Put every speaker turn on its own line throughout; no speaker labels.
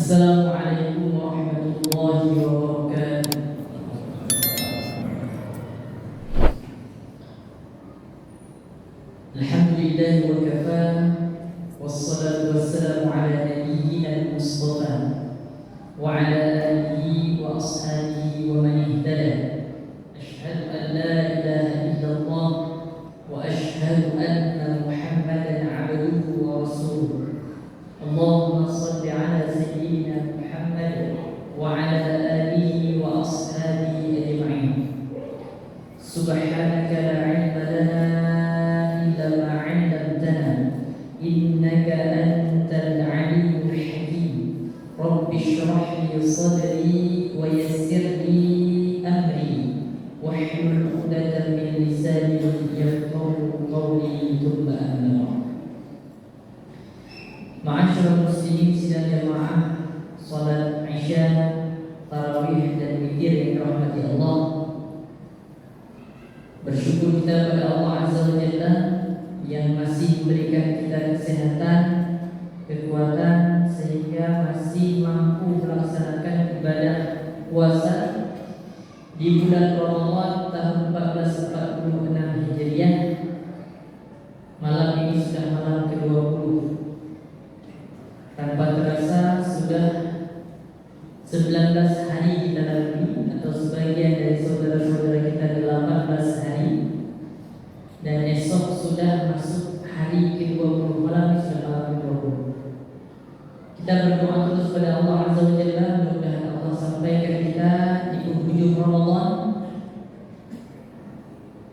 Assalamualaikum warahmatullahi wabarakatuh. Alhamdulillah wa kafa, wassalatu wassalamu ala nabiyyina al-mustafa wa ala alihi wa ashabihi wa man ihtada. Ashhadu an la ilaha illallah wa ashhadu anna Muhammadan abduhu wa rasuluh. Allahumma salli ala sayyidina Muhammad wa ala alihi wa ashabihi ajma'in. Subhanaka la ilma lana illa ma 'allamtana innaka antal alimul hakim. Rabbi shrah li sadri wa yassir li amri wahlul 'uqdatam min lisani yafqahu qawli. Thumma amma ba'd. Ma'asyiral muslimin sidang jamaah salat Isya, tarawih dan witir yang dirahmati Allah. Bersyukur kita pada Allah Azza wa Jalla yang masih memberikan kita kesehatan, kekuatan sehingga masih mampu melaksanakan ibadah puasa di bulan Ramadan tahun 1446 Hijriah. Malam ini sudah malam ke-20. Tanpa terasa sudah 19 hari kita lalui, atau sebagian dari saudara-saudara kita 18 hari, dan esok sudah masuk hari ke-20. Malam sudah malam ke-20. Kita berdoa terus pada Allah Azza wa Jalla, mudah-mudahan Allah sampaikan kita di penghujung Ramadan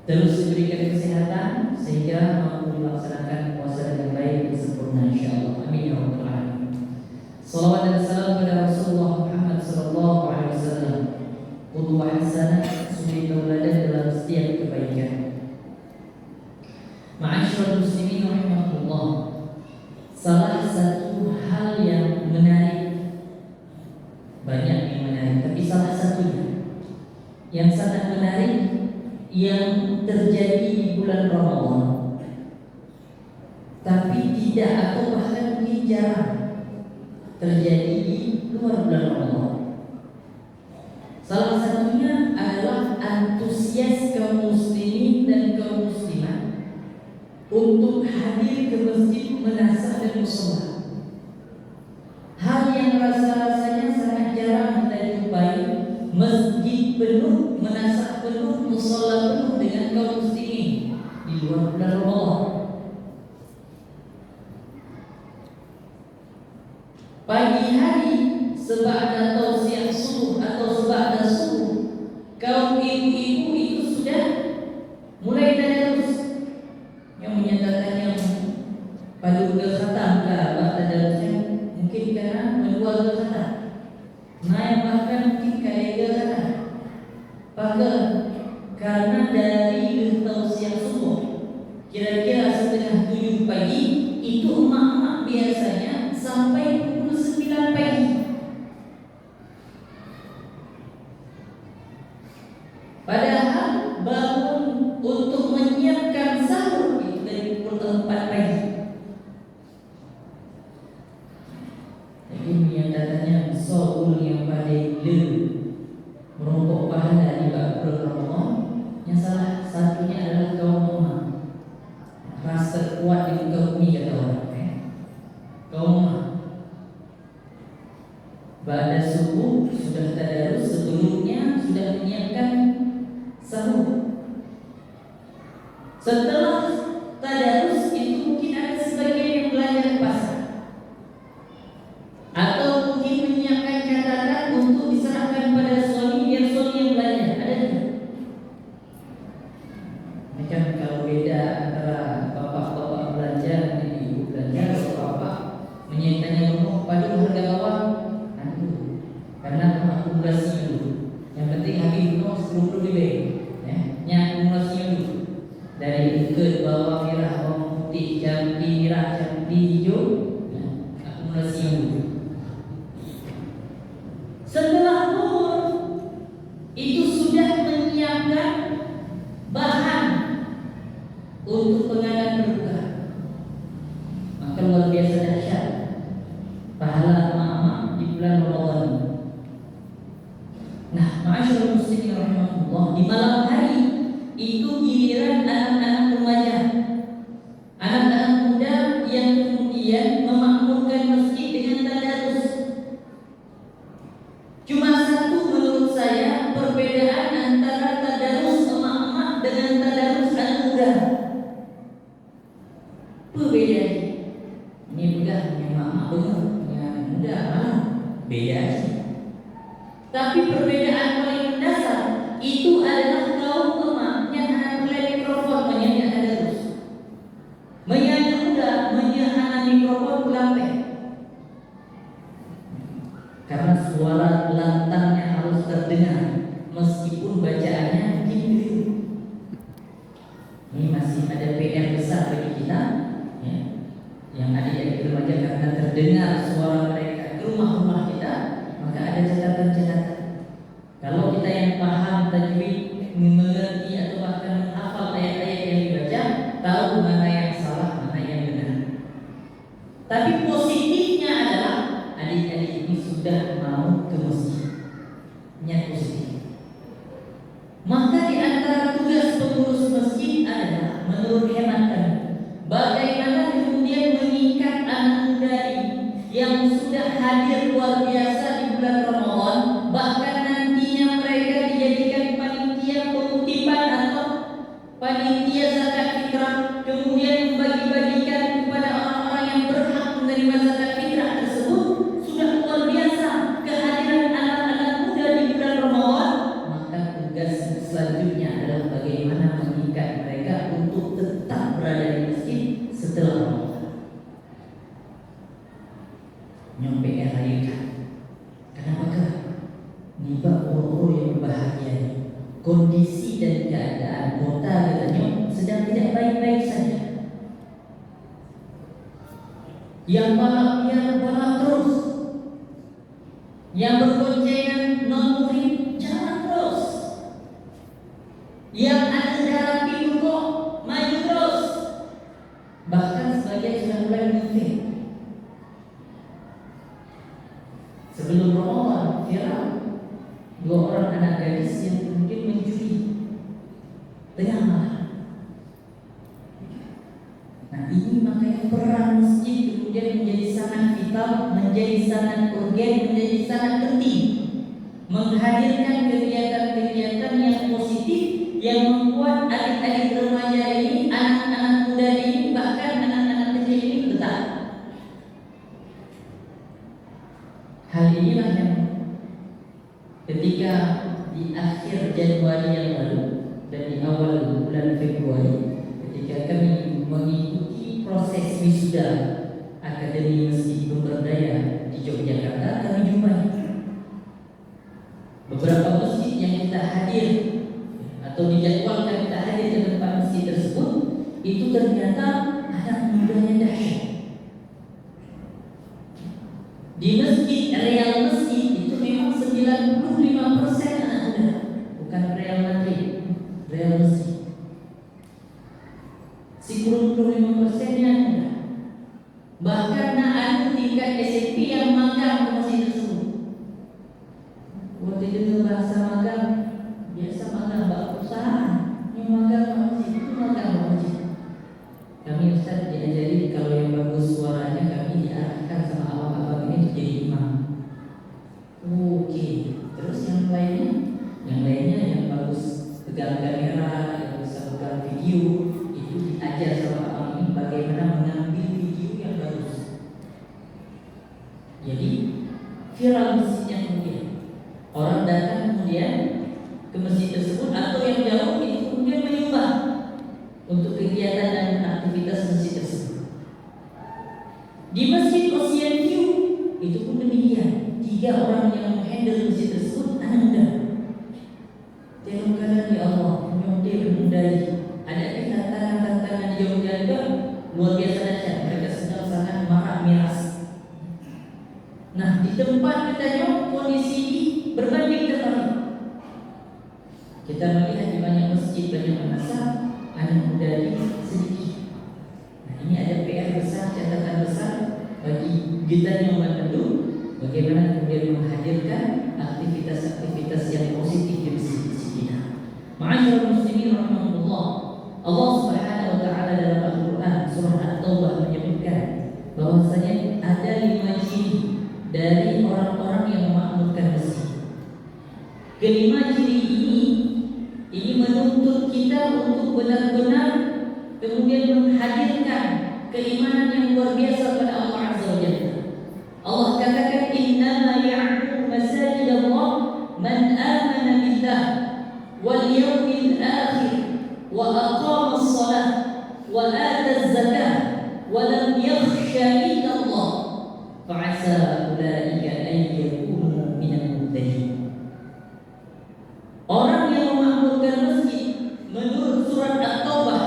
terus diberikan kesehatan sehingga mampu melaksanakan puasa dengan baik dan sempurna insyaallah. Amin ya rabbal alamin. Salawat dan salam kepada Rasulullah Muhammad sallallahu alaihi wasallam, qudwah hasanah, suri tauladan dalam setiap kebaikan. Ma'asyiral muslimin rahimakumullah. Salah satu hal yang menarik, banyak yang menarik, tapi salah satunya yang sangat menarik yang terjadi di bulan Ramadan, tapi tidak atau bahkan mungkin jarang terjadi di luar bulan Ramadan. Salah satunya adalah antusias kaum muslimin dan kaum muslimat untuk hadir ke masjid menasah dan mushola. Hal yang rasa-rasanya sangat jarang kita jumpai, masjid penuh, menasah penuh, mushola penuh dengan kaum muslimin di luar bulan Ramadan. Pagi hari seba'da tausiah subuh atau seba'da subuh, kaum ibu-ibu itu sudah mulai tadarus. Yang menyatakan yang padu ke khatam ke tadarusnya mungkin karena menjual ke khatam, naik bahkan mungkin kaya ke khatam. Bahkan karena dari tausiah subuh kira-kira setengah 7 pagi itu emak-emak biasanya sampai pukul 9 pagi. Padahal bangun untuk menyiapkan sahur itu dari pukul 4 pagi. Jadi menyatakannya soul yang pada merombok pahala di bulan Ramadan, yang salah satunya adalah kaum emak. Rasa kuat di muka bumi kata orang. Kaum emak pada subuh sudah tadarus, sebelumnya sudah menyiapkan sahur. Setelah tadarus itu mungkin ada sebagian yang belanja ke pasar, atau mungkin menyiapkan catatan untuk diserahkan pada suami biar suami yang belanja. Ada tidak? Ini kan kalau beda antara bapak-bapak belanja dan ibu belanja. Kalau bapak menyiapkannya rumah pada harga bawah, karena akumulasinya dulu. Yang penting habis itu 10 lebih, ya. Yang akumulasinya dulu. Dari ke bawah merah, bawang putih, cabai merah, cabai hijau, ya. Akumulasinya dulu. Setelah zuhur itu sudah menyiapkan bahan untuk penganan berbuka. Maka luar biasa dahsyat pahala emak-emak di bulan Ma'asyiral muslimin rahimahullah, di malam hari itu giliran anak-anak remaja, anak-anak muda yang kemudian memakmurkan masjid dengan tadarus. Cuma satu menurut saya perbedaan antara tadarus emak-emak dengan tadarus anak muda. Perbedaan ini bukan yang emak-emak benar, yang muda malah beda aja. Tapi perbedaan paling mendasar itu adalah kaum emak yang hanya mikrofon menyanyi tadarus, menyanyi muda menyanyi mikrofon lampe. Karena suara lantangnya harus terdengar meskipun bacaannya gitu. Ini masih ada PR besar bagi kita, ya. Yang adik-adik remaja, karena terdengar suara mereka ke rumah-rumah kita, maka ada catatan-catatan. Kalau kita yang paham tajwid, mengerti atau bahkan menghafal ayat-ayat yang dibaca, tahu mana yang salah, mana yang benar. Tapi positifnya adalah adik-adik ini sudah mau ke masjid. Niat positif. Maka di antara tugas pengurus masjid adalah, menurut hemat kami, bagaimana kemudian mengikat anak muda yang sudah hadir luar biasa di bulan Ramadan, bahkan nantinya mereka dijadikan panitia pengutipan atau panitia zakat fitrah, kemudian membagi-bagikan kepada orang-orang yang berhak menerima zakat fitrah tersebut. Sudah luar biasa kehadiran anak-anak muda di bulan Ramadan. Maka tugas selanjutnya adalah bagaimana mengikat mereka untuk tetap berada di masjid setelah Ramadan. Nyampe erayukan. Kenapa kah? Nibak orang yang bahagia. Kondisi dan keadaan kota katanya sedang tidak baik-baik saja. Yang balap terus, yang berboncengan non murid jalan terus, yang ada darah biru kok maju terus. Bahkan sebagian sudah mulai mengintip. Sebelum Ramadan viral 2 orang anak gadis yang kemudian mencuri tengah malam. Nah, ini makanya peran masjid kemudian menjadi sangat vital, menjadi sangat urgen, menjadi sangat penting, menghadirkan kegiatan-kegiatan yang positif yang membuat adik-adik remaja ini, anak-anak muda ini, bahkan anak-anak kecil ini betah. Hal inilah yang ketika di akhir Januari yang lalu dan di awal bulan Februari, ketika kami mengikuti proses wisuda Akademi Masjid Pemberdaya di Yogyakarta, kami jumpai beberapa masjid yang kita hadir atau dijadwalkan kita hadir di tempat masjid tersebut, itu ternyata anak mudanya dahsyat. Di masjid, real masjid itu memang 95% anak muda, bukan real Madrid, real masjid. 95%-nya muda. Bahkan ada tingkat SMP yang magang ke masjid tersebut. Waktu itu bahasa magang, biasa magang bak perusahaan, yang magang ke masjid itu magang ke masjid. Kami Ustaz diajari kalau yang bagus suaranya kami diarahkan sama abang-abang ini jadi imam. Oke, terus yang lainnya yang bagus pegang kamera, yang bisa pegang video, itu diajar sama abang ini bagaimana mengambil video yang bagus. Jadi viral masjidnya kemudian orang datang kemudian ke masjid tersebut atau yang jauh itu kemudian menyumbang untuk kegiatan dan aktivitas masjid tersebut. Di Masjid Ocean View itu pun demikian. 3 orang yang menghandle masjid tersebut anak muda. Dalam ya Allah, menyontek mendai. Ada tantangan-tantangan di Yogyakarta luar biasa dahsyat. Mereka sedang sangat marak miras. Nah, di tempat kita kondisi berbanding terbalik. Kita melihat di banyak masjid, banyak madrasah, anak muda ini sedikit. Nah, ini ada PR besar, catatan besar bagi kita yang menentu bagaimana kemudian menghadirkan aktivitas-aktivitas yang positif di dari orang-orang yang memakmurkan masjid. Kelima ciri ini menuntut kita untuk benar-benar kemudian menghadirkan keimanan yang luar biasa pada Allah Azza wa Jalla. Allah katakan innama ya'muru masajidallah man amana billah wal yawmil akhir wa aqama as-salah wa ata az-zakah wa lam yakhsha illa Allah fa'asa ulaika an yakunu minal muhtadin. Orang yang memakmurkan masjid menurut surat At-Taubah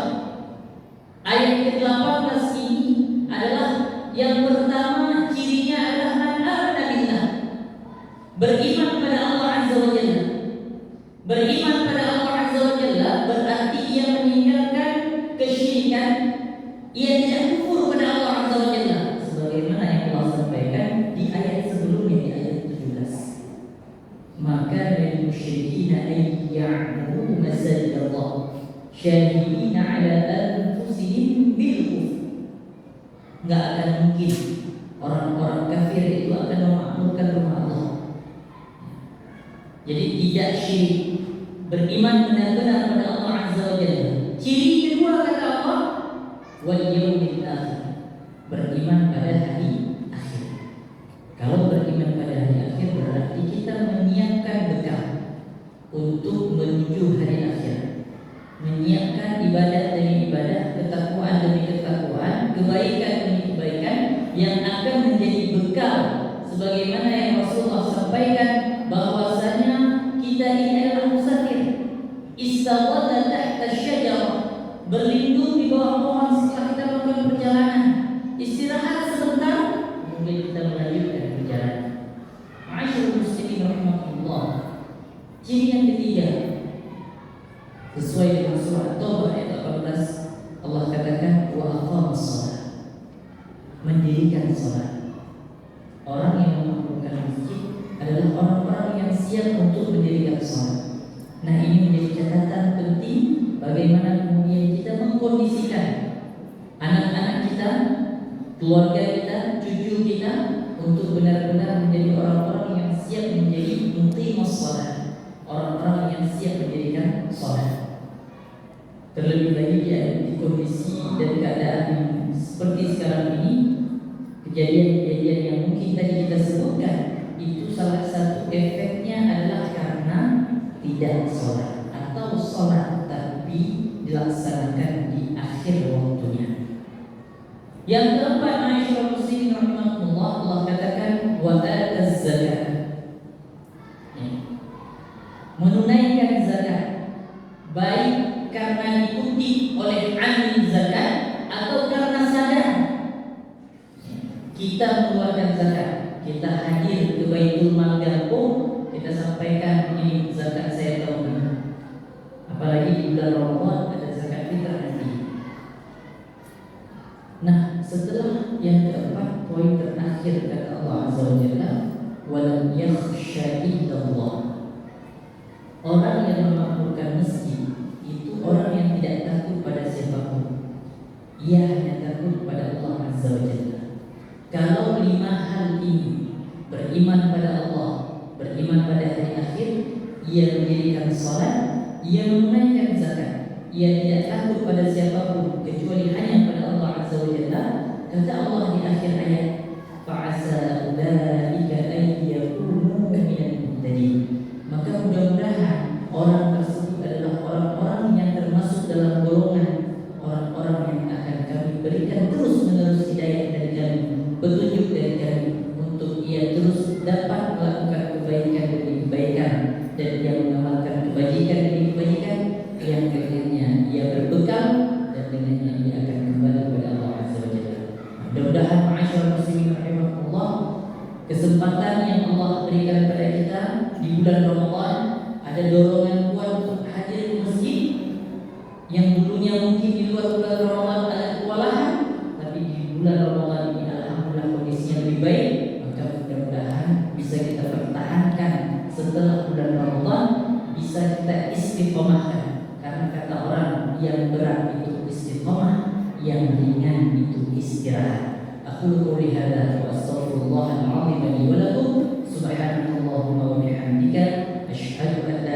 ayat ke-18 ini adalah yang pertama, cirinya adalah man amana billah, beriman pada Allah Azza wa Jalla. Beriman pada Allah Azza wa Jalla berarti ia meninggalkan kesyirikan, ia tidak kufur pada Allah Azza wa Jalla, sebagaimana yang Allah sampaikan di ayat sebelumnya, di ayat 17. Maka lil musyrikina ay ya'muru masajidallah syahidina ala anfusihim bil kufr. Enggak akan mungkin orang-orang kafir itu akan memakmurkan rumah Allah. Jadi tidak syirik, beriman benar-benar pada Allah Azza wa Jalla. Ciri kedua kata Allah, wal yaumil akhir, beriman pada hari akhir. Kalau beriman pada hari akhir berarti kita menyiapkan bekal untuk menuju hari akhir, menyiapkan ibadah demi ibadah, ketakwaan demi ketakwaan, kebaikan demi kebaikan yang akan menjadi bekal, sebagaimana yang Rasulullah sampaikan bahwasanya kita ini adalah musafir, istawalla tahta syajarah, berlindung di bawah pohon setelah kita melakukan perjalanan, istirahat sebentar, kemudian kita melanjutkan perjalanan. Ma'asyiral muslimin rahimakumullah. Ciri yang ketiga sesuai dengan surah At-Taubah ayat 18, Allah katakan wa aqamas shalah, mendirikan salat. Orang yang memakmurkan masjid adalah orang-orang yang siap untuk mendirikan salat. Nah, ini menjadi catatan penting bagaimana kemudian kita mengkondisikan anak-anak kita, keluarga kita, cucu kita untuk benar-benar menjadi orang-orang yang siap menjadi muqimus shalah, orang-orang yang siap mendirikan salat. Terlebih lagi di kondisi dan keadaan yang seperti sekarang ini, kejadian-kejadian yang mungkin tadi kita sebutkan, itu salah satu efeknya adalah karena tidak sholat atau sholat tapi dilaksanakan di akhir waktunya. Yang keempat, ma'asyiral muslimin rahimakumullah, Allah katakan wa ataz zakat, menunaikan zakat, baik karena diikuti oleh amil zakat atau karena sadar kita mengeluarkan zakat, kita hadir ke Baitul Mal Gampung, kita sampaikan ini zakat saya tahun ini. Apalagi di bulan Ramadan ada zakat fitrah nanti. Nah, setelah yang keempat, poin terakhir kata Allah Azza wa Jalla, walam yakhsha illallah. Orang yang memakmurkan masjid itu orang yang tidak takut pada siapapun. Ia hanya takut pada Allah Azza wa Jalla. Kalau lima hal ini, beriman pada Allah, beriman pada hari akhir, ia mendirikan salat, ia menunaikan zakat, ia tidak takut pada siapapun kecuali hanya pada Allah Azza wa Jalla, kata Allah di akhir ayat, fa'asa ulaika an yakunu minal muhtadin. Maka mudah-mudahan orang tersebut adalah orang-orang yang termasuk dalam golongan orang-orang yang akan kami berikan terus-menerus hidayah dari kami, petunjuk dari kami, untuk ia terus dapat melakukan kebaikan demi kebaikan dan ia mengamalkan kebajikan demi kebaikan yang dengannya ia berbekal dan dengannya ia akan kembali kepada Allah Azza wa Jalla. Mudah-mudahan ma'asyiral muslimin rahimakumullah, kesempatan yang Allah berikan pada kita di bulan Ramadan, ada dorongan kuat untuk hadir ke masjid yang dulunya mungkin di luar bulan Ramadan ada kewalahan, tapi di bulan Ramadan ini alhamdulillah kondisinya lebih baik. Maka mudah-mudahan bisa kita pertahankan setelah bulan Ramadan, bisa kita istiqomahkan, karena kata orang yang berat itu istiqomah, yang ringan itu istirahat. Aku qouli hadza wa astaghfirullah astaghfirullahal azim li wa lakum. Subhanakallahumma wa bihamdika asyhadu an la